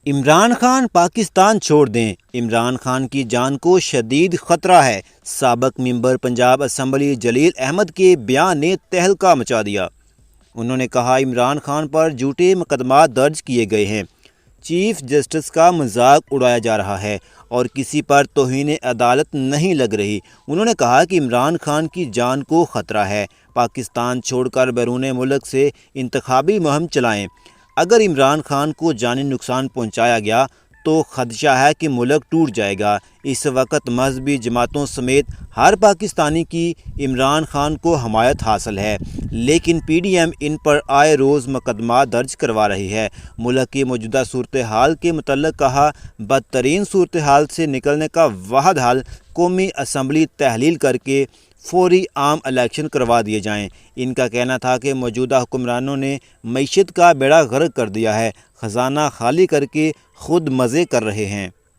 عمران خان پاکستان چھوڑ دیں، عمران خان کی جان کو شدید خطرہ ہے۔ سابق ممبر پنجاب اسمبلی جلیل احمد کے بیان نے تہلکہ مچا دیا۔ انہوں نے کہا عمران خان پر جھوٹے مقدمات درج کیے گئے ہیں، چیف جسٹس کا مذاق اڑایا جا رہا ہے اور کسی پر توہین عدالت نہیں لگ رہی۔ انہوں نے کہا کہ عمران خان کی جان کو خطرہ ہے، پاکستان چھوڑ کر بیرون ملک سے انتخابی مہم چلائیں۔ اگر عمران خان کو جانی نقصان پہنچایا گیا تو خدشہ ہے کہ ملک ٹوٹ جائے گا۔ اس وقت مذہبی جماعتوں سمیت ہر پاکستانی کی عمران خان کو حمایت حاصل ہے، لیکن پی ڈی ایم ان پر آئے روز مقدمات درج کروا رہی ہے۔ ملک کی موجودہ صورتحال کے متعلق کہا، بدترین صورتحال سے نکلنے کا واحد حل قومی اسمبلی تحلیل کر کے فوری عام الیکشن کروا دیے جائیں۔ ان کا کہنا تھا کہ موجودہ حکمرانوں نے معیشت کا بیڑا غرق کر دیا ہے، خزانہ خالی کر کے خود مزے کر رہے ہیں۔